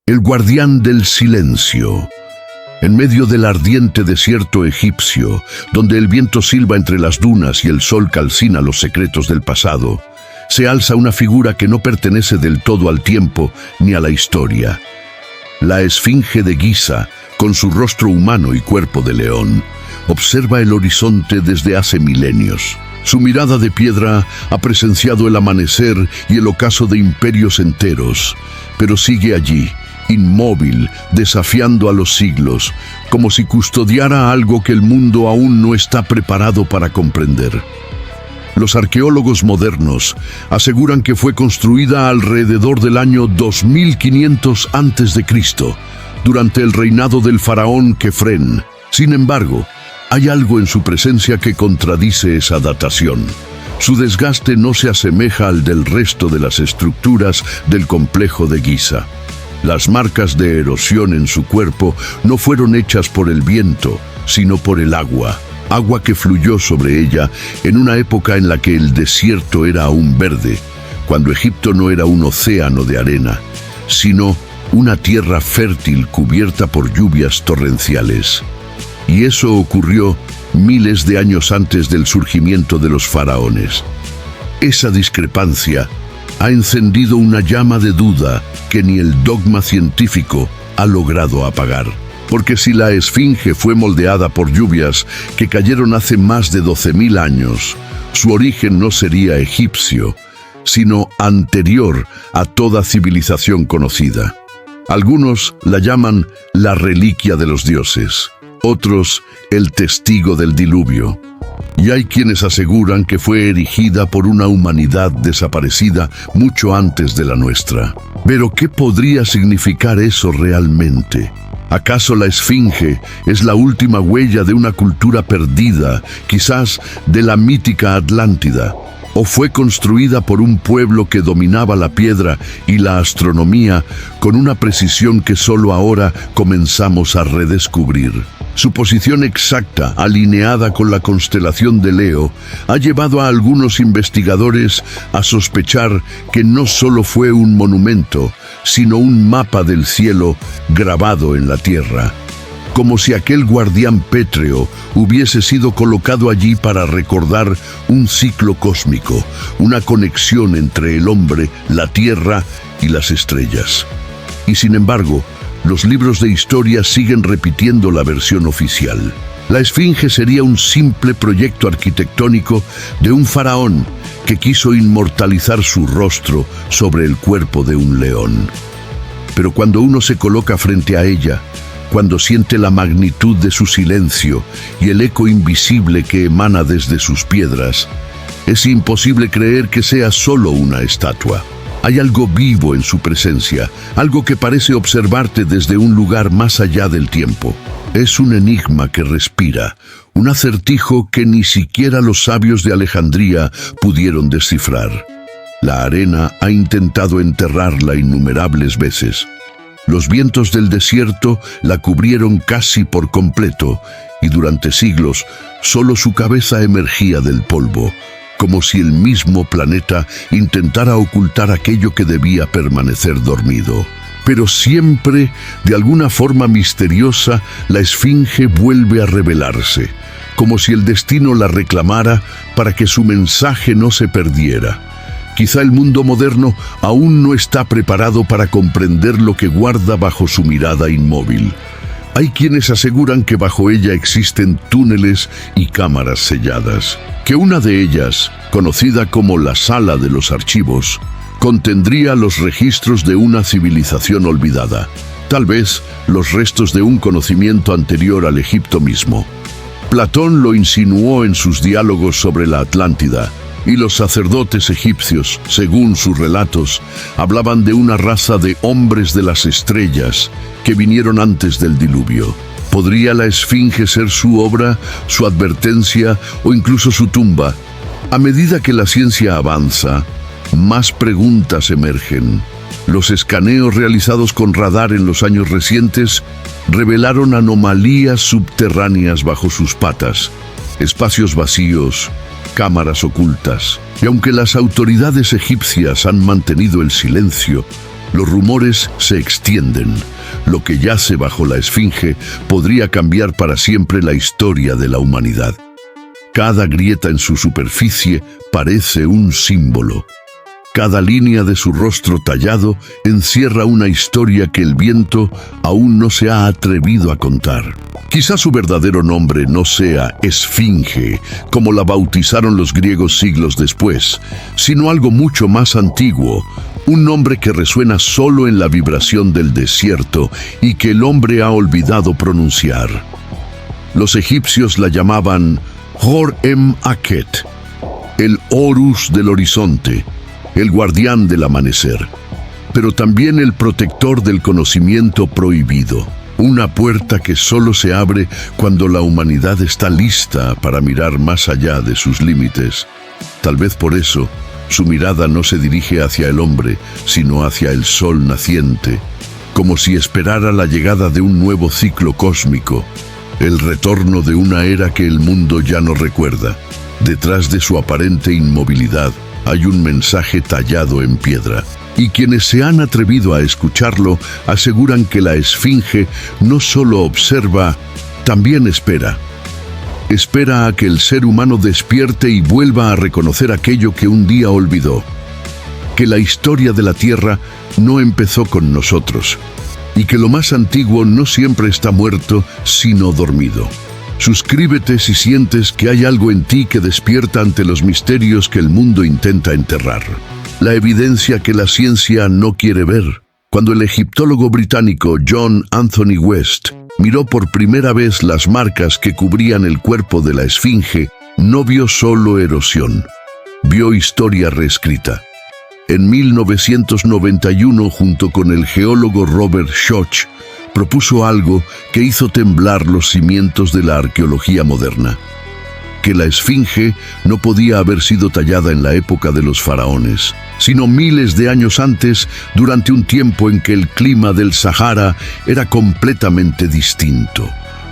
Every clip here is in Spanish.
El guardián del silencio. En medio del ardiente desierto egipcio, donde el viento silba entre las dunas y el sol calcina los secretos del pasado, se alza una figura que no pertenece del todo al tiempo ni a la historia. La Esfinge de Giza, con su rostro humano y cuerpo de león, observa el horizonte desde hace milenios. Su mirada de piedra ha presenciado el amanecer y el ocaso de imperios enteros, pero sigue allí, inmóvil, desafiando a los siglos, como si custodiara algo que el mundo aún no está preparado para comprender. Los arqueólogos modernos aseguran que fue construida alrededor del año 2500 a.C., durante el reinado del faraón Kefren. Sin embargo, hay algo en su presencia que contradice esa datación. Su desgaste no se asemeja al del resto de las estructuras del complejo de Giza. Las marcas de erosión en su cuerpo no fueron hechas por el viento, sino por el agua que fluyó sobre ella en una época en la que el desierto era aún verde, cuando Egipto no era un océano de arena, sino una tierra fértil cubierta por lluvias torrenciales. Y eso ocurrió miles de años antes del surgimiento de los faraones. Esa discrepancia ha encendido una llama de duda que ni el dogma científico ha logrado apagar. Porque si la Esfinge fue moldeada por lluvias que cayeron hace más de 12.000 años, su origen no sería egipcio, sino anterior a toda civilización conocida. Algunos la llaman la reliquia de los dioses, otros el testigo del diluvio. Y hay quienes aseguran que fue erigida por una humanidad desaparecida mucho antes de la nuestra. Pero ¿qué podría significar eso realmente? ¿Acaso la Esfinge es la última huella de una cultura perdida, quizás de la mítica Atlántida? ¿O fue construida por un pueblo que dominaba la piedra y la astronomía con una precisión que solo ahora comenzamos a redescubrir? Su posición exacta, alineada con la constelación de Leo, ha llevado a algunos investigadores a sospechar que no solo fue un monumento, sino un mapa del cielo grabado en la tierra. Como si aquel guardián pétreo hubiese sido colocado allí para recordar un ciclo cósmico, una conexión entre el hombre, la tierra y las estrellas. Y sin embargo, los libros de historia siguen repitiendo la versión oficial. La Esfinge sería un simple proyecto arquitectónico de un faraón que quiso inmortalizar su rostro sobre el cuerpo de un león. Pero cuando uno se coloca frente a ella, cuando siente la magnitud de su silencio y el eco invisible que emana desde sus piedras, es imposible creer que sea solo una estatua. Hay algo vivo en su presencia, algo que parece observarte desde un lugar más allá del tiempo. Es un enigma que respira, un acertijo que ni siquiera los sabios de Alejandría pudieron descifrar. La arena ha intentado enterrarla innumerables veces. Los vientos del desierto la cubrieron casi por completo y durante siglos solo su cabeza emergía del polvo, como si el mismo planeta intentara ocultar aquello que debía permanecer dormido. Pero siempre, de alguna forma misteriosa, la Esfinge vuelve a revelarse, como si el destino la reclamara para que su mensaje no se perdiera. Quizá el mundo moderno aún no está preparado para comprender lo que guarda bajo su mirada inmóvil. Hay quienes aseguran que bajo ella existen túneles y cámaras selladas, que una de ellas, conocida como la Sala de los Archivos, contendría los registros de una civilización olvidada, tal vez los restos de un conocimiento anterior al Egipto mismo. Platón lo insinuó en sus diálogos sobre la Atlántida, y los sacerdotes egipcios, según sus relatos, hablaban de una raza de hombres de las estrellas que vinieron antes del diluvio. ¿Podría la Esfinge ser su obra, su advertencia o incluso su tumba? A medida que la ciencia avanza, más preguntas emergen. Los escaneos realizados con radar en los años recientes revelaron anomalías subterráneas bajo sus patas, espacios vacíos, cámaras ocultas. Y aunque las autoridades egipcias han mantenido el silencio, Los rumores se extienden. Lo que yace bajo la Esfinge podría cambiar para siempre la historia de la humanidad. Cada grieta en su superficie parece un símbolo. Cada línea de su rostro tallado encierra una historia que el viento aún no se ha atrevido a contar. Quizá su verdadero nombre no sea Esfinge, como la bautizaron los griegos siglos después, sino algo mucho más antiguo, un nombre que resuena solo en la vibración del desierto y que el hombre ha olvidado pronunciar. Los egipcios la llamaban Hor-em-Akhet, el Horus del horizonte, el guardián del amanecer, pero también el protector del conocimiento prohibido. Una puerta que solo se abre cuando la humanidad está lista para mirar más allá de sus límites. Tal vez por eso, su mirada no se dirige hacia el hombre, sino hacia el sol naciente, como si esperara la llegada de un nuevo ciclo cósmico, el retorno de una era que el mundo ya no recuerda. Detrás de su aparente inmovilidad hay un mensaje tallado en piedra. Y quienes se han atrevido a escucharlo aseguran que la Esfinge no solo observa, también espera. Espera a que el ser humano despierte y vuelva a reconocer aquello que un día olvidó. Que la historia de la Tierra no empezó con nosotros. Y que lo más antiguo no siempre está muerto, sino dormido. Suscríbete si sientes que hay algo en ti que despierta ante los misterios que el mundo intenta enterrar. La evidencia que la ciencia no quiere ver. Cuando el egiptólogo británico John Anthony West miró por primera vez las marcas que cubrían el cuerpo de la Esfinge, no vio solo erosión, vio historia reescrita. En 1991, junto con el geólogo Robert Schoch, propuso algo que hizo temblar los cimientos de la arqueología moderna. Que la Esfinge no podía haber sido tallada en la época de los faraones, sino miles de años antes, durante un tiempo en que el clima del Sahara era completamente distinto.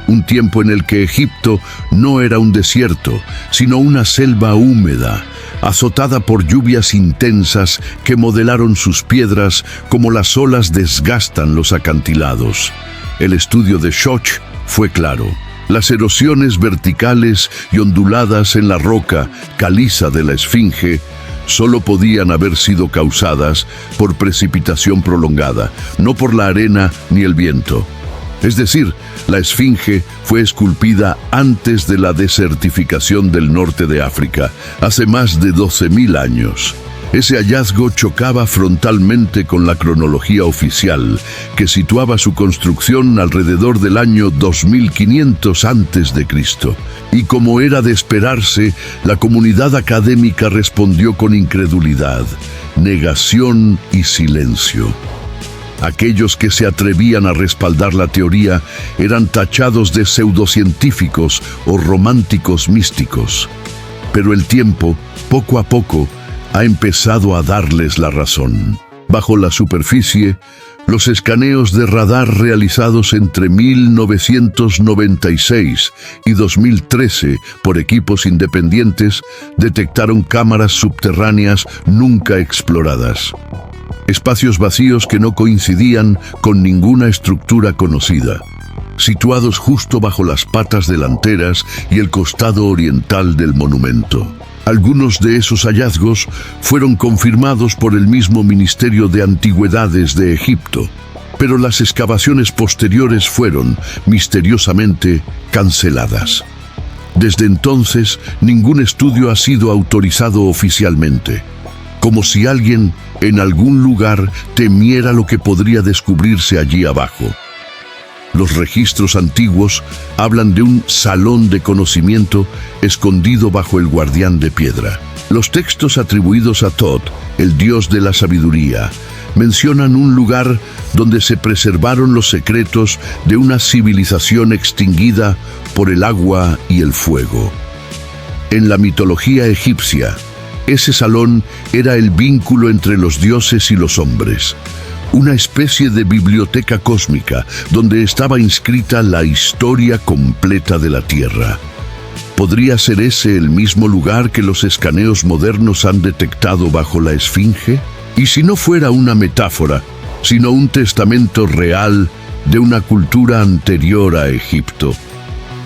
Un tiempo en el que Egipto no era un desierto, sino una selva húmeda, azotada por lluvias intensas que modelaron sus piedras como las olas desgastan los acantilados. El estudio de Schoch fue claro. Las erosiones verticales y onduladas en la roca caliza de la Esfinge solo podían haber sido causadas por precipitación prolongada, no por la arena ni el viento. Es decir, la Esfinge fue esculpida antes de la desertificación del norte de África, hace más de 12.000 años. Ese hallazgo chocaba frontalmente con la cronología oficial, que situaba su construcción alrededor del año 2500 a.C. Y como era de esperarse, la comunidad académica respondió con incredulidad, negación y silencio. Aquellos que se atrevían a respaldar la teoría eran tachados de pseudocientíficos o románticos místicos. Pero el tiempo, poco a poco, ha empezado a darles la razón. Bajo la superficie, los escaneos de radar realizados entre 1996 y 2013 por equipos independientes detectaron cámaras subterráneas nunca exploradas. Espacios vacíos que no coincidían con ninguna estructura conocida, situados justo bajo las patas delanteras y el costado oriental del monumento. Algunos de esos hallazgos fueron confirmados por el mismo Ministerio de Antigüedades de Egipto, pero las excavaciones posteriores fueron, misteriosamente, canceladas. Desde entonces, ningún estudio ha sido autorizado oficialmente, como si alguien, en algún lugar, temiera lo que podría descubrirse allí abajo. Los registros antiguos hablan de un salón de conocimiento escondido bajo el guardián de piedra. Los textos atribuidos a Thoth, el dios de la sabiduría, mencionan un lugar donde se preservaron los secretos de una civilización extinguida por el agua y el fuego. En la mitología egipcia, ese salón era el vínculo entre los dioses y los hombres. Una especie de biblioteca cósmica donde estaba inscrita la historia completa de la Tierra. ¿Podría ser ese el mismo lugar que los escaneos modernos han detectado bajo la Esfinge? Y si no fuera una metáfora, sino un testamento real de una cultura anterior a Egipto.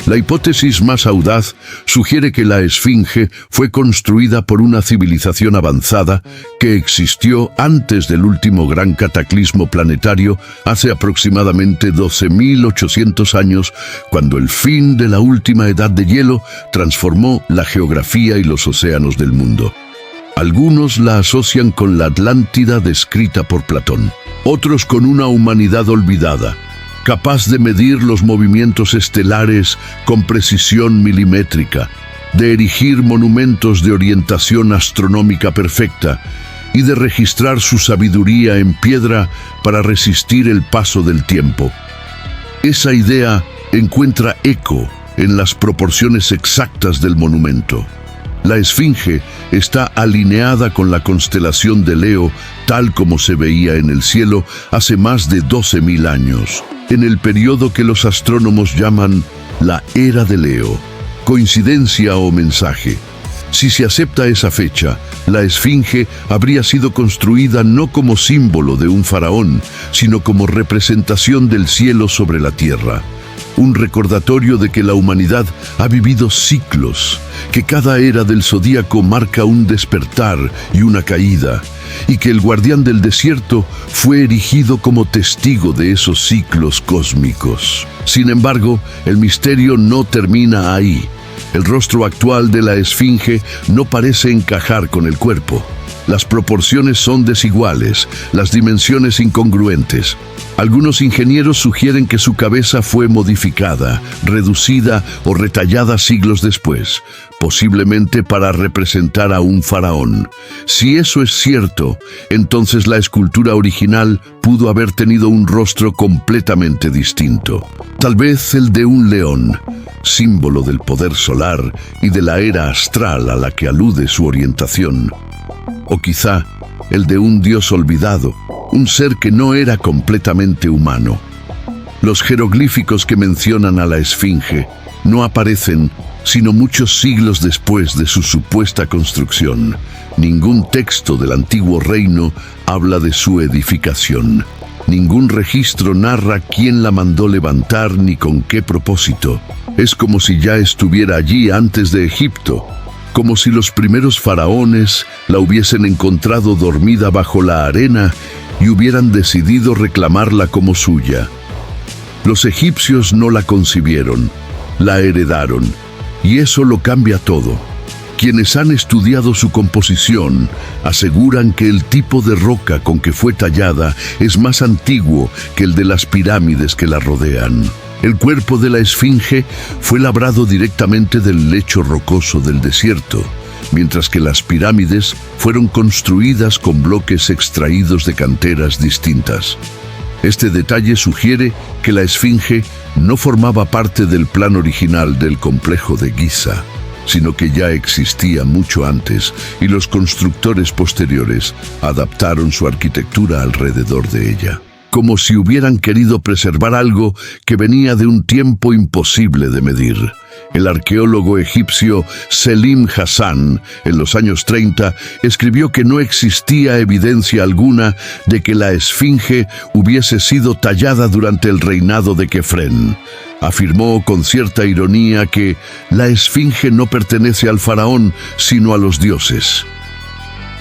La hipótesis más audaz sugiere que la Esfinge fue construida por una civilización avanzada que existió antes del último gran cataclismo planetario hace aproximadamente 12.800 años, cuando el fin de la última edad de hielo transformó la geografía y los océanos del mundo. Algunos la asocian con la Atlántida descrita por Platón, otros con una humanidad olvidada, capaz de medir los movimientos estelares con precisión milimétrica, de erigir monumentos de orientación astronómica perfecta y de registrar su sabiduría en piedra para resistir el paso del tiempo. Esa idea encuentra eco en las proporciones exactas del monumento. La Esfinge está alineada con la constelación de Leo, tal como se veía en el cielo hace más de 12.000 años, en el periodo que los astrónomos llaman la Era de Leo. ¿Coincidencia o mensaje? Si se acepta esa fecha, la Esfinge habría sido construida no como símbolo de un faraón, sino como representación del cielo sobre la tierra. Un recordatorio de que la humanidad ha vivido ciclos, que cada era del zodíaco marca un despertar y una caída, y que el guardián del desierto fue erigido como testigo de esos ciclos cósmicos. Sin embargo, el misterio no termina ahí. El rostro actual de la Esfinge no parece encajar con el cuerpo. Las proporciones son desiguales, las dimensiones incongruentes. Algunos ingenieros sugieren que su cabeza fue modificada, reducida o retallada siglos después, posiblemente para representar a un faraón. Si eso es cierto, entonces la escultura original pudo haber tenido un rostro completamente distinto. Tal vez el de un león, símbolo del poder solar y de la era astral a la que alude su orientación. O quizá el de un dios olvidado, un ser que no era completamente humano. Los jeroglíficos que mencionan a la Esfinge no aparecen sino muchos siglos después de su supuesta construcción. Ningún texto del antiguo reino habla de su edificación. Ningún registro narra quién la mandó levantar ni con qué propósito. Es como si ya estuviera allí antes de Egipto, como si los primeros faraones la hubiesen encontrado dormida bajo la arena y hubieran decidido reclamarla como suya. Los egipcios no la concibieron, la heredaron, y eso lo cambia todo. Quienes han estudiado su composición aseguran que el tipo de roca con que fue tallada es más antiguo que el de las pirámides que la rodean. El cuerpo de la Esfinge fue labrado directamente del lecho rocoso del desierto, mientras que las pirámides fueron construidas con bloques extraídos de canteras distintas. Este detalle sugiere que la Esfinge no formaba parte del plan original del complejo de Giza, sino que ya existía mucho antes y los constructores posteriores adaptaron su arquitectura alrededor de ella, como si hubieran querido preservar algo que venía de un tiempo imposible de medir. El arqueólogo egipcio Selim Hassan, en los años 30, escribió que no existía evidencia alguna de que la Esfinge hubiese sido tallada durante el reinado de Kefren. Afirmó con cierta ironía que la Esfinge no pertenece al faraón, sino a los dioses.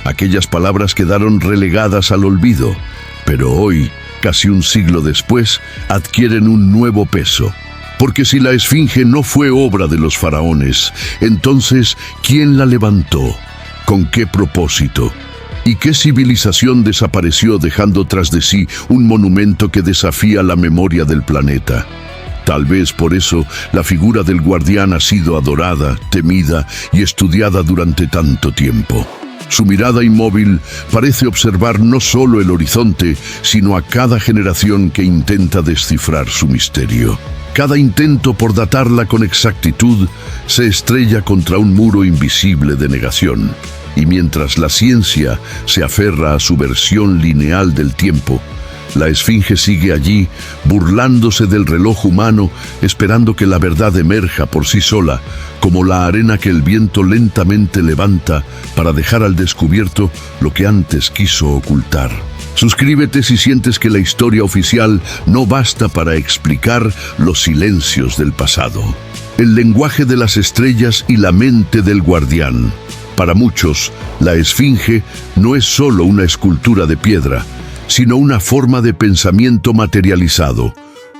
Aquellas palabras quedaron relegadas al olvido, pero hoy, casi un siglo después, adquieren un nuevo peso. Porque si la Esfinge no fue obra de los faraones, entonces, ¿quién la levantó? ¿Con qué propósito? ¿Y qué civilización desapareció dejando tras de sí un monumento que desafía la memoria del planeta? Tal vez por eso la figura del guardián ha sido adorada, temida y estudiada durante tanto tiempo. Su mirada inmóvil parece observar no solo el horizonte, sino a cada generación que intenta descifrar su misterio. Cada intento por datarla con exactitud se estrella contra un muro invisible de negación. Y mientras la ciencia se aferra a su versión lineal del tiempo, la Esfinge sigue allí, burlándose del reloj humano, esperando que la verdad emerja por sí sola, como la arena que el viento lentamente levanta para dejar al descubierto lo que antes quiso ocultar. Suscríbete si sientes que la historia oficial no basta para explicar los silencios del pasado. El lenguaje de las estrellas y la mente del guardián. Para muchos, la esfinge no es solo una escultura de piedra, sino una forma de pensamiento materializado,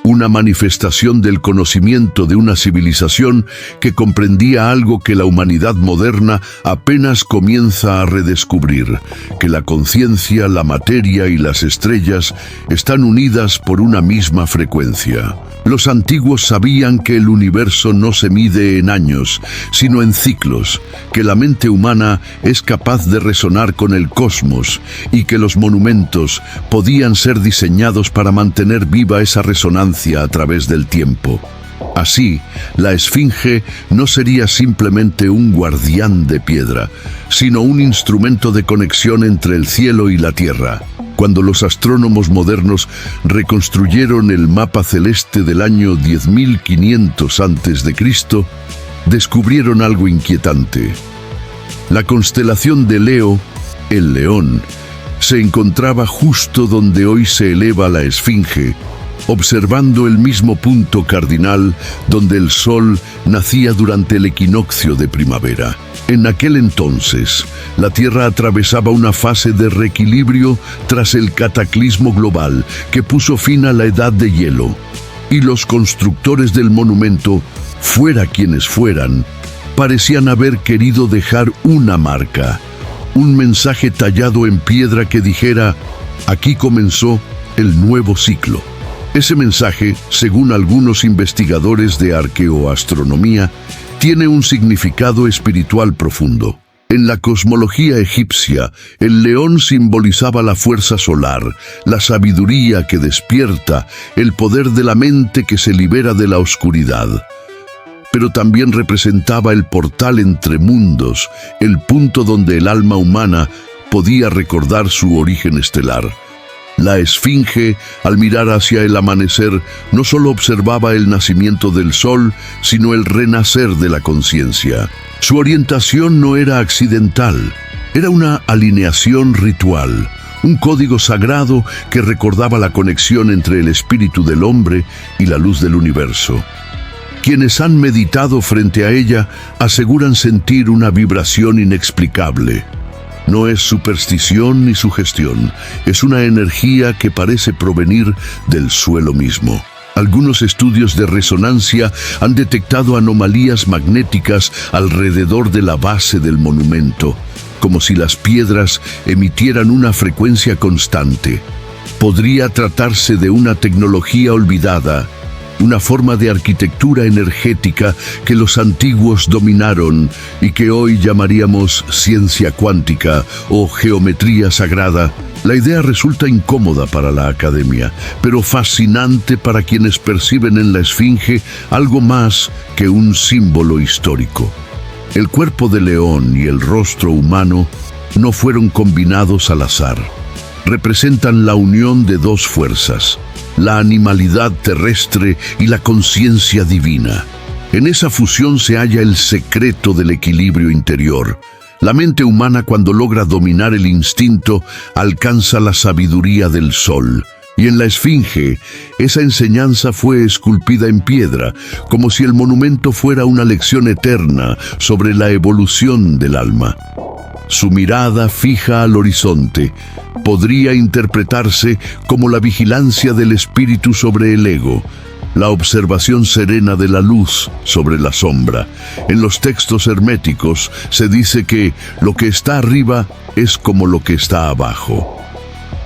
una manifestación del conocimiento de una civilización que comprendía algo que la humanidad moderna apenas comienza a redescubrir, que la conciencia, la materia y las estrellas están unidas por una misma frecuencia. Los antiguos sabían que el universo no se mide en años, sino en ciclos, que la mente humana es capaz de resonar con el cosmos y que los monumentos podían ser diseñados para mantener viva esa resonancia a través del tiempo. Así, la esfinge no sería simplemente un guardián de piedra, sino un instrumento de conexión entre el cielo y la tierra. Cuando los astrónomos modernos reconstruyeron el mapa celeste del año 10.500 a.C., descubrieron algo inquietante. La constelación de Leo, el león, se encontraba justo donde hoy se eleva la esfinge, observando el mismo punto cardinal donde el sol nacía durante el equinoccio de primavera. En aquel entonces, la Tierra atravesaba una fase de reequilibrio tras el cataclismo global que puso fin a la edad de hielo, y los constructores del monumento, fuera quienes fueran, parecían haber querido dejar una marca, un mensaje tallado en piedra que dijera: aquí comenzó el nuevo ciclo. Ese mensaje, según algunos investigadores de arqueoastronomía, tiene un significado espiritual profundo. En la cosmología egipcia, el león simbolizaba la fuerza solar, la sabiduría que despierta, el poder de la mente que se libera de la oscuridad. Pero también representaba el portal entre mundos, el punto donde el alma humana podía recordar su origen estelar. La esfinge, al mirar hacia el amanecer, no solo observaba el nacimiento del sol, sino el renacer de la conciencia. Su orientación no era accidental, era una alineación ritual, un código sagrado que recordaba la conexión entre el espíritu del hombre y la luz del universo. Quienes han meditado frente a ella aseguran sentir una vibración inexplicable. No es superstición ni sugestión, es una energía que parece provenir del suelo mismo. Algunos estudios de resonancia han detectado anomalías magnéticas alrededor de la base del monumento, como si las piedras emitieran una frecuencia constante. Podría tratarse de una tecnología olvidada, una forma de arquitectura energética que los antiguos dominaron y que hoy llamaríamos ciencia cuántica o geometría sagrada. La idea resulta incómoda para la academia, pero fascinante para quienes perciben en la esfinge algo más que un símbolo histórico. El cuerpo de león y el rostro humano no fueron combinados al azar. Representan la unión de dos fuerzas: la animalidad terrestre y la conciencia divina. En esa fusión se halla el secreto del equilibrio interior. La mente humana, cuando logra dominar el instinto, alcanza la sabiduría del sol. Y en la esfinge, esa enseñanza fue esculpida en piedra, como si el monumento fuera una lección eterna sobre la evolución del alma. Su mirada fija al horizonte podría interpretarse como la vigilancia del espíritu sobre el ego, la observación serena de la luz sobre la sombra. En los textos herméticos se dice que lo que está arriba es como lo que está abajo.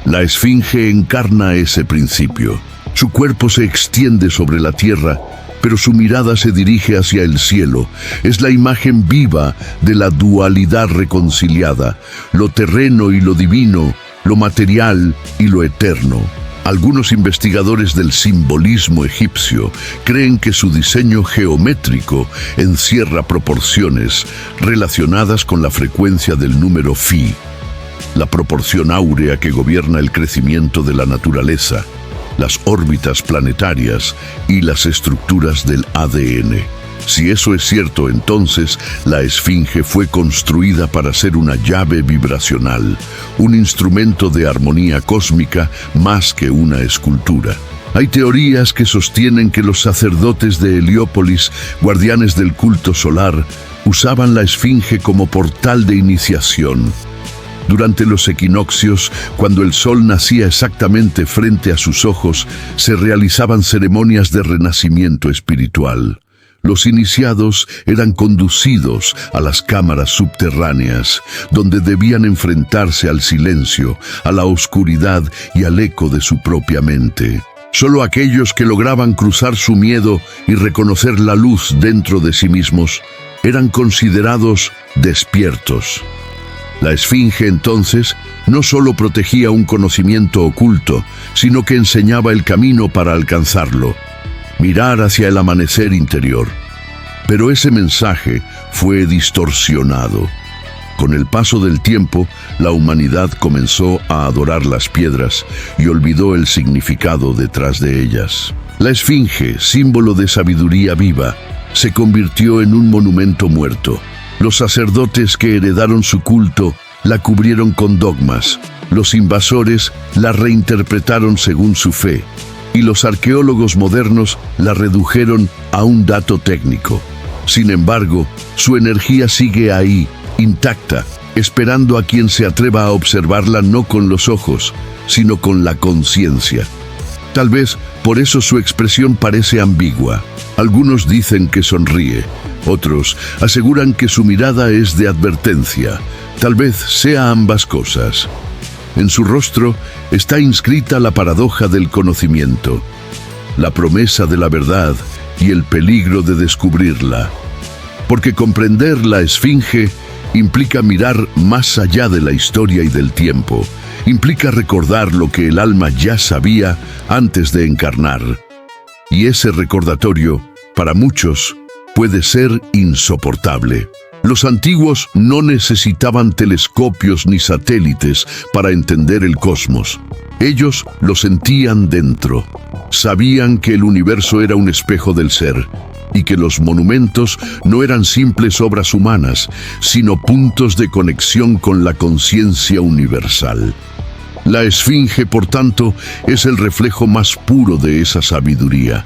La esfinge encarna ese principio. Su cuerpo se extiende sobre la tierra, pero su mirada se dirige hacia el cielo. Es la imagen viva de la dualidad reconciliada, lo terreno y lo divino, lo material y lo eterno. Algunos investigadores del simbolismo egipcio creen que su diseño geométrico encierra proporciones relacionadas con la frecuencia del número Phi, la proporción áurea que gobierna el crecimiento de la naturaleza, las órbitas planetarias y las estructuras del ADN. Si eso es cierto, entonces la esfinge fue construida para ser una llave vibracional, un instrumento de armonía cósmica más que una escultura. Hay teorías que sostienen que los sacerdotes de Heliópolis, guardianes del culto solar, usaban la esfinge como portal de iniciación. Durante los equinoccios, cuando el sol nacía exactamente frente a sus ojos, se realizaban ceremonias de renacimiento espiritual. Los iniciados eran conducidos a las cámaras subterráneas, donde debían enfrentarse al silencio, a la oscuridad y al eco de su propia mente. Solo aquellos que lograban cruzar su miedo y reconocer la luz dentro de sí mismos eran considerados despiertos. La esfinge, entonces, no solo protegía un conocimiento oculto, sino que enseñaba el camino para alcanzarlo. Mirar hacia el amanecer interior. Pero ese mensaje fue distorsionado. Con el paso del tiempo, la humanidad comenzó a adorar las piedras y olvidó el significado detrás de ellas. La esfinge, símbolo de sabiduría viva, se convirtió en un monumento muerto. Los sacerdotes que heredaron su culto la cubrieron con dogmas. Los invasores la reinterpretaron según su fe. Y los arqueólogos modernos la redujeron a un dato técnico. Sin embargo, su energía sigue ahí, intacta, esperando a quien se atreva a observarla no con los ojos, sino con la conciencia. Tal vez por eso su expresión parece ambigua. Algunos dicen que sonríe, otros aseguran que su mirada es de advertencia. Tal vez sea ambas cosas. En su rostro está inscrita la paradoja del conocimiento, la promesa de la verdad y el peligro de descubrirla. Porque comprender la esfinge implica mirar más allá de la historia y del tiempo. Implica recordar lo que el alma ya sabía antes de encarnar. Y ese recordatorio, para muchos, puede ser insoportable. Los antiguos no necesitaban telescopios ni satélites para entender el cosmos. Ellos lo sentían dentro. Sabían que el universo era un espejo del ser y que los monumentos no eran simples obras humanas, sino puntos de conexión con la conciencia universal. La esfinge, por tanto, es el reflejo más puro de esa sabiduría.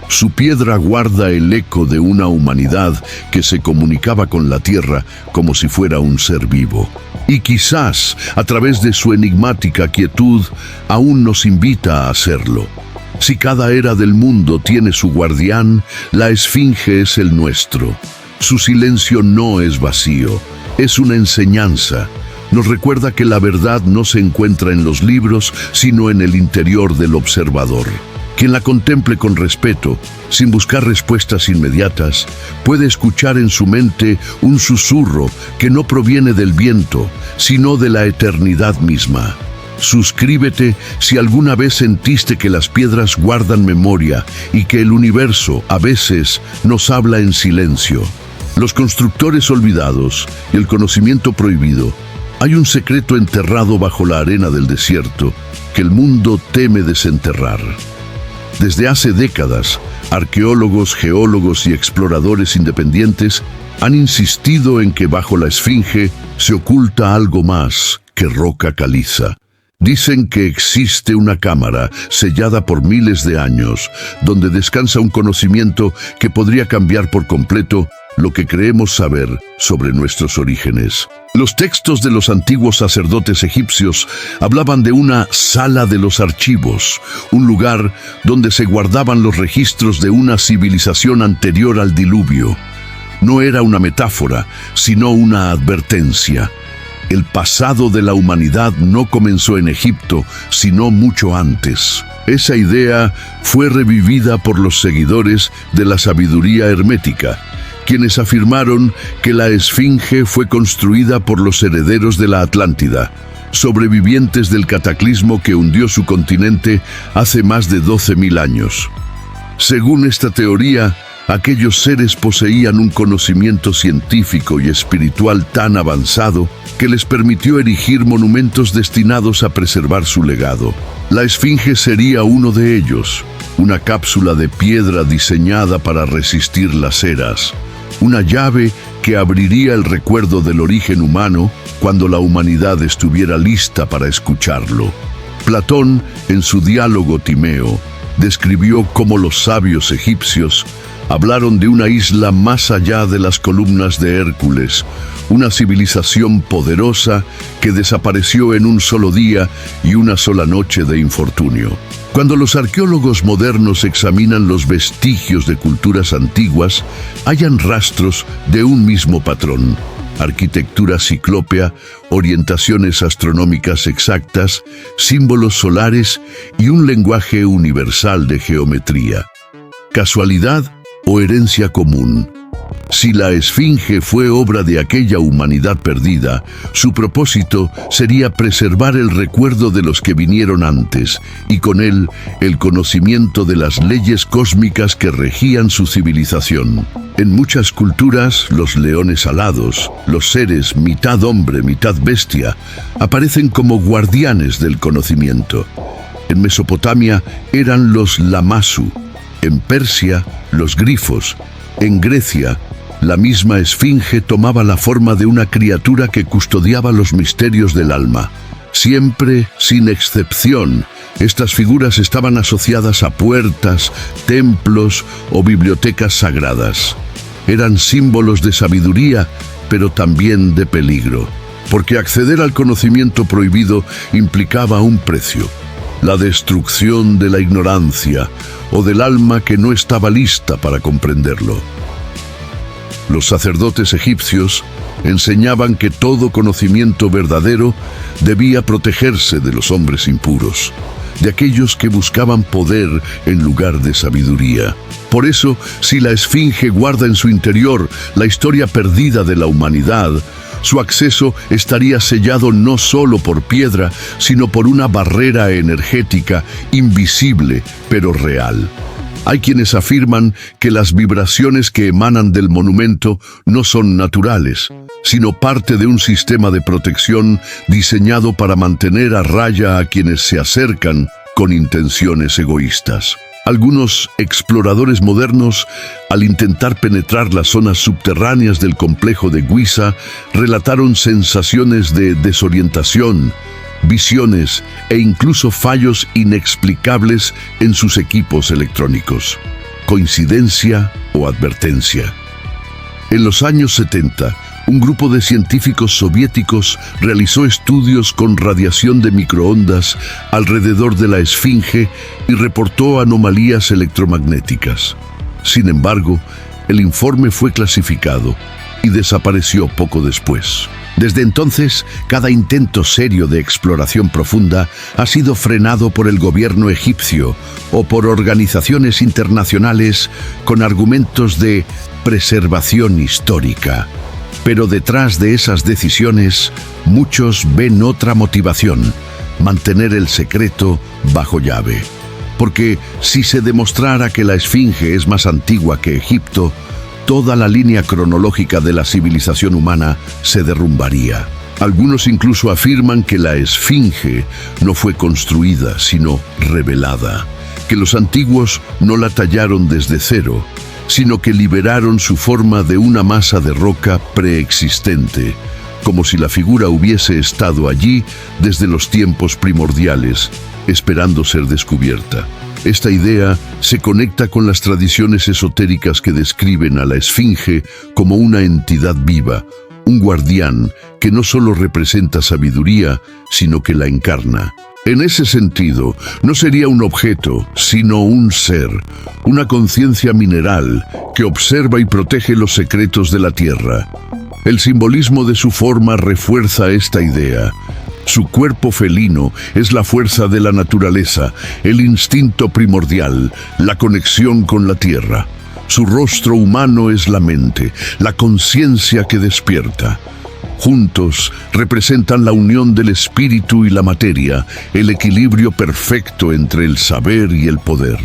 Su piedra guarda el eco de una humanidad que se comunicaba con la tierra como si fuera un ser vivo. Y quizás, a través de su enigmática quietud, aún nos invita a hacerlo. Si cada era del mundo tiene su guardián, la esfinge es el nuestro. Su silencio no es vacío, es una enseñanza. Nos recuerda que la verdad no se encuentra en los libros, sino en el interior del observador. Quien la contemple con respeto, sin buscar respuestas inmediatas, puede escuchar en su mente un susurro que no proviene del viento, sino de la eternidad misma. Suscríbete si alguna vez sentiste que las piedras guardan memoria y que el universo, a veces, nos habla en silencio. Los constructores olvidados y el conocimiento prohibido. Hay un secreto enterrado bajo la arena del desierto que el mundo teme desenterrar. Desde hace décadas, arqueólogos, geólogos y exploradores independientes han insistido en que bajo la esfinge se oculta algo más que roca caliza. Dicen que existe una cámara sellada por miles de años, donde descansa un conocimiento que podría cambiar por completo lo que creemos saber sobre nuestros orígenes. Los textos de los antiguos sacerdotes egipcios hablaban de una sala de los archivos, un lugar donde se guardaban los registros de una civilización anterior al diluvio. No era una metáfora, sino una advertencia. El pasado de la humanidad no comenzó en Egipto, sino mucho antes. Esa idea fue revivida por los seguidores de la sabiduría hermética, quienes afirmaron que la esfinge fue construida por los herederos de la Atlántida, sobrevivientes del cataclismo que hundió su continente hace más de 12.000 años. Según esta teoría, aquellos seres poseían un conocimiento científico y espiritual tan avanzado que les permitió erigir monumentos destinados a preservar su legado. La esfinge sería uno de ellos. una cápsula de piedra diseñada para resistir las eras, una llave que abriría el recuerdo del origen humano cuando la humanidad estuviera lista para escucharlo. Platón, en su diálogo Timeo, describió cómo los sabios egipcios hablaron de una isla más allá de las columnas de Hércules, una civilización poderosa que desapareció en un solo día y una sola noche de infortunio. Cuando los arqueólogos modernos examinan los vestigios de culturas antiguas, hallan rastros de un mismo patrón: arquitectura ciclópea, orientaciones astronómicas exactas, símbolos solares y un lenguaje universal de geometría. ¿Casualidad o herencia común? Si la Esfinge fue obra de aquella humanidad perdida, su propósito sería preservar el recuerdo de los que vinieron antes y con él el conocimiento de las leyes cósmicas que regían su civilización. En muchas culturas, los leones alados, los seres mitad hombre, mitad bestia, aparecen como guardianes del conocimiento. En Mesopotamia eran los Lamassu, en Persia los grifos, en Grecia la misma Esfinge tomaba la forma de una criatura que custodiaba los misterios del alma. Siempre, sin excepción, estas figuras estaban asociadas a puertas, templos o bibliotecas sagradas. Eran símbolos de sabiduría, pero también de peligro, porque acceder al conocimiento prohibido implicaba un precio: la destrucción de la ignorancia o del alma que no estaba lista para comprenderlo. Los sacerdotes egipcios enseñaban que todo conocimiento verdadero debía protegerse de los hombres impuros, de aquellos que buscaban poder en lugar de sabiduría. Por eso, si la Esfinge guarda en su interior la historia perdida de la humanidad, su acceso estaría sellado no solo por piedra, sino por una barrera energética invisible, pero real. Hay quienes afirman que las vibraciones que emanan del monumento no son naturales, sino parte de un sistema de protección diseñado para mantener a raya a quienes se acercan con intenciones egoístas. Algunos exploradores modernos, al intentar penetrar las zonas subterráneas del complejo de Giza, relataron sensaciones de desorientación, visiones e incluso fallos inexplicables en sus equipos electrónicos. ¿Coincidencia o advertencia? En los años 70, un grupo de científicos soviéticos realizó estudios con radiación de microondas alrededor de la Esfinge y reportó anomalías electromagnéticas. Sin embargo, el informe fue clasificado y desapareció poco después. Desde entonces, cada intento serio de exploración profunda ha sido frenado por el gobierno egipcio o por organizaciones internacionales con argumentos de preservación histórica. Pero detrás de esas decisiones, muchos ven otra motivación: mantener el secreto bajo llave. Porque si se demostrara que la Esfinge es más antigua que Egipto, toda la línea cronológica de la civilización humana se derrumbaría. Algunos incluso afirman que la Esfinge no fue construida, sino revelada, que los antiguos no la tallaron desde cero, sino que liberaron su forma de una masa de roca preexistente, como si la figura hubiese estado allí desde los tiempos primordiales, esperando ser descubierta. Esta idea se conecta con las tradiciones esotéricas que describen a la Esfinge como una entidad viva, un guardián que no solo representa sabiduría, sino que la encarna. En ese sentido, no sería un objeto, sino un ser, una conciencia mineral que observa y protege los secretos de la Tierra. El simbolismo de su forma refuerza esta idea. Su cuerpo felino es la fuerza de la naturaleza, el instinto primordial, la conexión con la tierra. Su rostro humano es la mente, la conciencia que despierta. Juntos representan la unión del espíritu y la materia, el equilibrio perfecto entre el saber y el poder.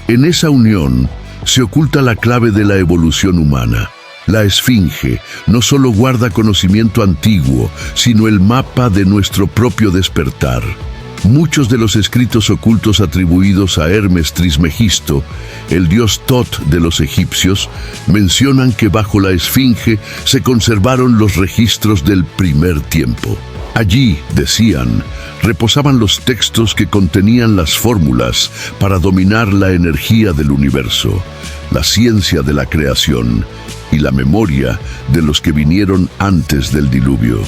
En esa unión se oculta la clave de la evolución humana. La Esfinge no solo guarda conocimiento antiguo, sino el mapa de nuestro propio despertar. Muchos de los escritos ocultos atribuidos a Hermes Trismegisto, el dios Tot de los egipcios, mencionan que bajo la Esfinge se conservaron los registros del primer tiempo. Allí, decían, reposaban los textos que contenían las fórmulas para dominar la energía del universo, la ciencia de la creación y la memoria de los que vinieron antes del diluvio.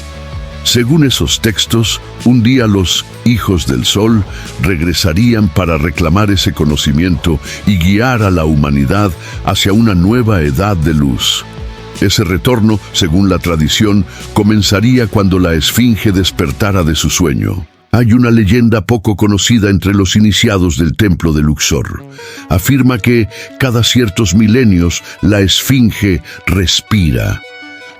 Según esos textos, un día los hijos del sol regresarían para reclamar ese conocimiento y guiar a la humanidad hacia una nueva edad de luz. Ese retorno, según la tradición, comenzaría cuando la Esfinge despertara de su sueño. Hay una leyenda poco conocida entre los iniciados del templo de Luxor. Afirma que cada ciertos milenios la Esfinge respira.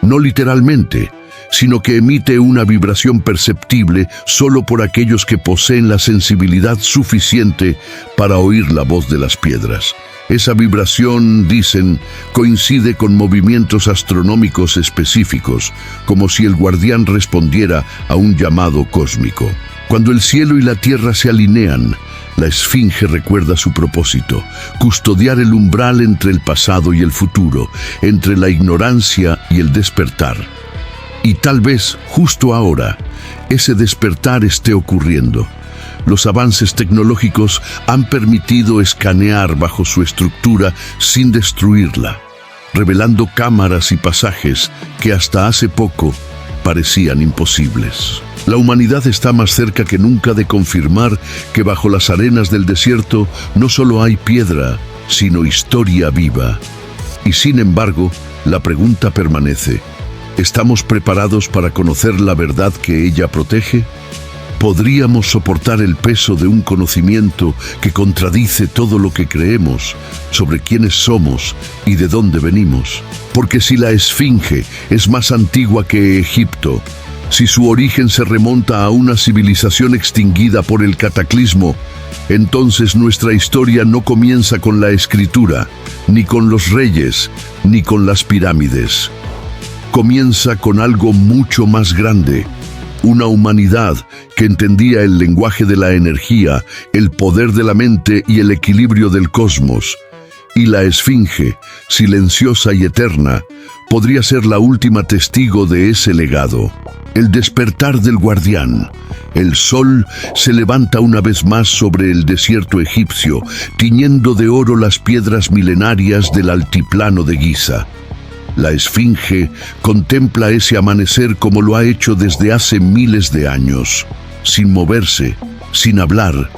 No literalmente, sino que emite una vibración perceptible solo por aquellos que poseen la sensibilidad suficiente para oír la voz de las piedras. Esa vibración, dicen, coincide con movimientos astronómicos específicos, como si el guardián respondiera a un llamado cósmico. Cuando el cielo y la tierra se alinean, la Esfinge recuerda su propósito: custodiar el umbral entre el pasado y el futuro, entre la ignorancia y el despertar. Y tal vez, justo ahora, ese despertar esté ocurriendo. Los avances tecnológicos han permitido escanear bajo su estructura sin destruirla, revelando cámaras y pasajes que hasta hace poco parecían imposibles. La humanidad está más cerca que nunca de confirmar que bajo las arenas del desierto no solo hay piedra, sino historia viva. Y sin embargo, la pregunta permanece: ¿estamos preparados para conocer la verdad que ella protege? ¿Podríamos soportar el peso de un conocimiento que contradice todo lo que creemos sobre quiénes somos y de dónde venimos? Porque si la Esfinge es más antigua que Egipto, si su origen se remonta a una civilización extinguida por el cataclismo, entonces nuestra historia no comienza con la escritura, ni con los reyes, ni con las pirámides. Comienza con algo mucho más grande. Una humanidad que entendía el lenguaje de la energía, el poder de la mente y el equilibrio del cosmos. Y la Esfinge, silenciosa y eterna, podría ser la última testigo de ese legado. El despertar del guardián. El sol se levanta una vez más sobre el desierto egipcio, tiñendo de oro las piedras milenarias del altiplano de Giza. La Esfinge contempla ese amanecer como lo ha hecho desde hace miles de años, sin moverse, sin hablar,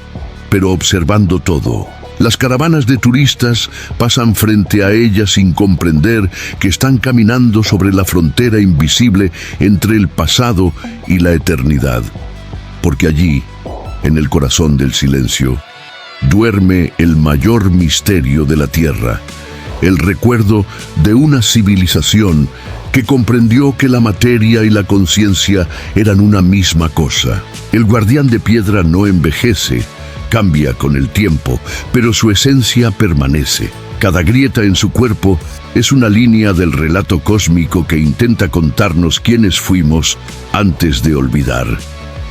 pero observando todo. Las caravanas de turistas pasan frente a ella sin comprender que están caminando sobre la frontera invisible entre el pasado y la eternidad. Porque allí, en el corazón del silencio, duerme el mayor misterio de la Tierra. El recuerdo de una civilización que comprendió que la materia y la conciencia eran una misma cosa. El guardián de piedra no envejece, cambia con el tiempo, pero su esencia permanece. Cada grieta en su cuerpo es una línea del relato cósmico que intenta contarnos quiénes fuimos antes de olvidar.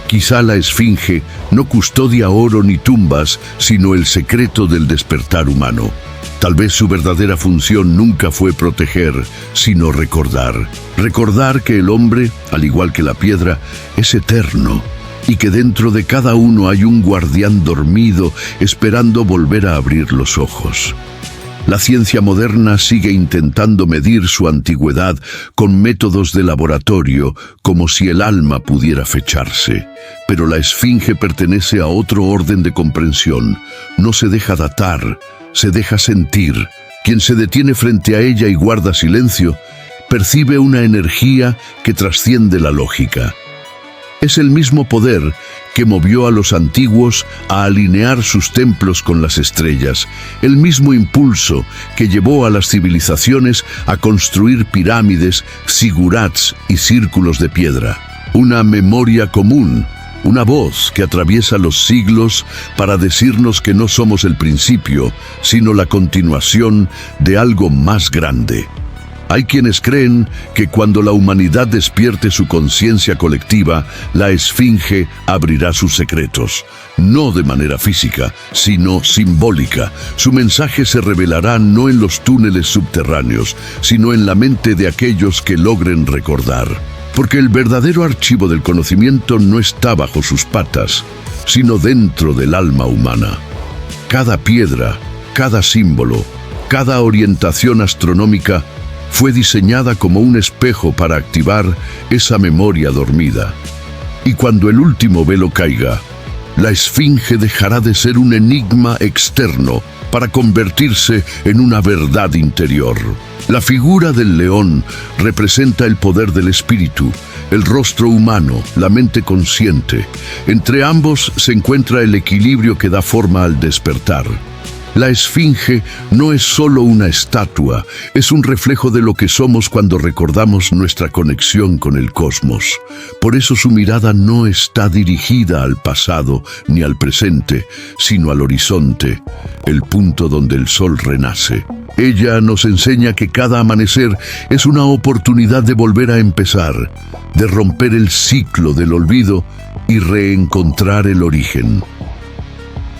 Quizá la Esfinge no custodia oro ni tumbas, sino el secreto del despertar humano. Tal vez su verdadera función nunca fue proteger, sino recordar. Recordar que el hombre, al igual que la piedra, es eterno y que dentro de cada uno hay un guardián dormido esperando volver a abrir los ojos. La ciencia moderna sigue intentando medir su antigüedad con métodos de laboratorio, como si el alma pudiera fecharse. Pero la Esfinge pertenece a otro orden de comprensión. No se deja datar, se deja sentir. Quien se detiene frente a ella y guarda silencio, percibe una energía que trasciende la lógica. Es el mismo poder que movió a los antiguos a alinear sus templos con las estrellas, el mismo impulso que llevó a las civilizaciones a construir pirámides, zigurats y círculos de piedra. Una memoria común, una voz que atraviesa los siglos para decirnos que no somos el principio, sino la continuación de algo más grande. Hay quienes creen que cuando la humanidad despierte su conciencia colectiva, la Esfinge abrirá sus secretos. No de manera física, sino simbólica. Su mensaje se revelará no en los túneles subterráneos, sino en la mente de aquellos que logren recordar. Porque el verdadero archivo del conocimiento no está bajo sus patas, sino dentro del alma humana. Cada piedra, cada símbolo, cada orientación astronómica fue diseñada como un espejo para activar esa memoria dormida. Y cuando el último velo caiga, la Esfinge dejará de ser un enigma externo para convertirse en una verdad interior. La figura del león representa el poder del espíritu, el rostro humano, la mente consciente. Entre ambos se encuentra el equilibrio que da forma al despertar. La Esfinge no es solo una estatua, es un reflejo de lo que somos cuando recordamos nuestra conexión con el cosmos. Por eso su mirada no está dirigida al pasado ni al presente, sino al horizonte, el punto donde el sol renace. Ella nos enseña que cada amanecer es una oportunidad de volver a empezar, de romper el ciclo del olvido y reencontrar el origen.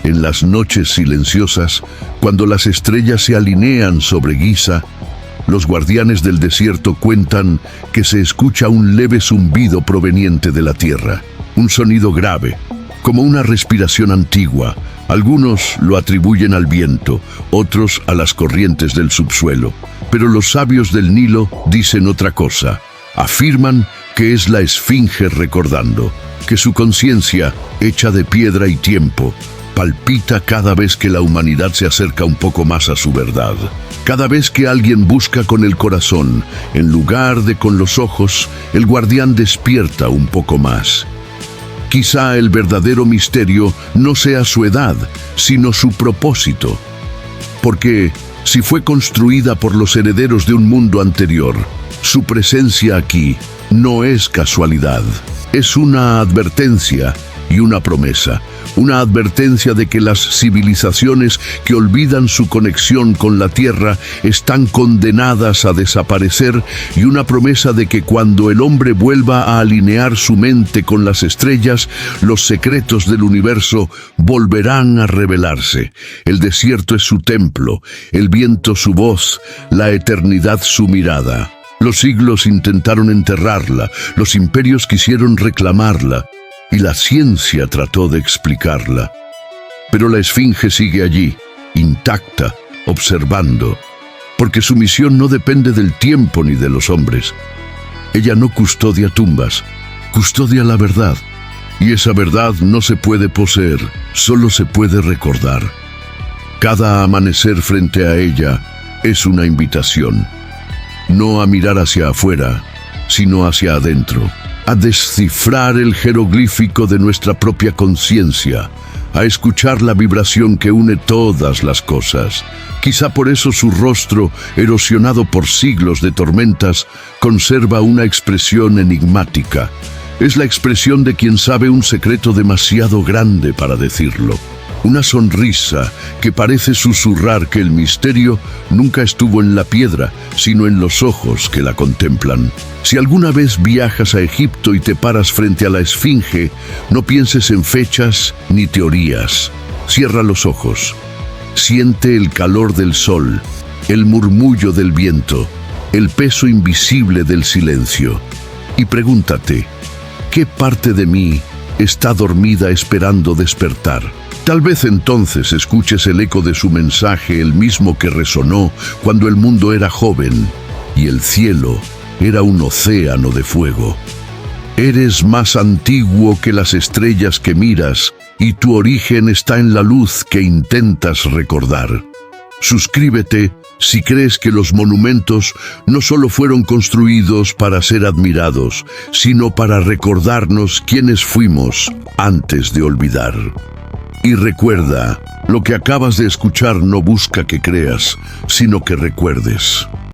En las noches silenciosas, cuando las estrellas se alinean sobre Giza, los guardianes del desierto cuentan que se escucha un leve zumbido proveniente de la tierra, un sonido grave, como una respiración antigua. Algunos lo atribuyen al viento, otros a las corrientes del subsuelo. Pero los sabios del Nilo dicen otra cosa. Afirman que es la Esfinge recordando, que su conciencia, hecha de piedra y tiempo, palpita cada vez que la humanidad se acerca un poco más a su verdad. Cada vez que alguien busca con el corazón, en lugar de con los ojos, el guardián despierta un poco más. Quizá el verdadero misterio no sea su edad, sino su propósito. Porque si fue construida por los herederos de un mundo anterior, su presencia aquí no es casualidad. Es una advertencia y una promesa. Una advertencia de que las civilizaciones que olvidan su conexión con la Tierra están condenadas a desaparecer, y una promesa de que cuando el hombre vuelva a alinear su mente con las estrellas, los secretos del universo volverán a revelarse. El desierto es su templo, el viento su voz, la eternidad su mirada. Los siglos intentaron enterrarla, los imperios quisieron reclamarla, y la ciencia trató de explicarla. Pero la Esfinge sigue allí, intacta, observando, porque su misión no depende del tiempo ni de los hombres. Ella no custodia tumbas, custodia la verdad, y esa verdad no se puede poseer, solo se puede recordar. Cada amanecer frente a ella es una invitación, no a mirar hacia afuera, sino hacia adentro, a descifrar el jeroglífico de nuestra propia conciencia, a escuchar la vibración que une todas las cosas. Quizá por eso su rostro, erosionado por siglos de tormentas, conserva una expresión enigmática. Es la expresión de quien sabe un secreto demasiado grande para decirlo. Una sonrisa que parece susurrar que el misterio nunca estuvo en la piedra, sino en los ojos que la contemplan. Si alguna vez viajas a Egipto y te paras frente a la Esfinge, no pienses en fechas ni teorías. Cierra los ojos. Siente el calor del sol, el murmullo del viento, el peso invisible del silencio. Y pregúntate, ¿qué parte de mí está dormida esperando despertar? Tal vez entonces escuches el eco de su mensaje, el mismo que resonó cuando el mundo era joven y el cielo era un océano de fuego. Eres más antiguo que las estrellas que miras, y tu origen está en la luz que intentas recordar. Suscríbete si crees que los monumentos no solo fueron construidos para ser admirados, sino para recordarnos quiénes fuimos antes de olvidar. Y recuerda, lo que acabas de escuchar no busca que creas, sino que recuerdes.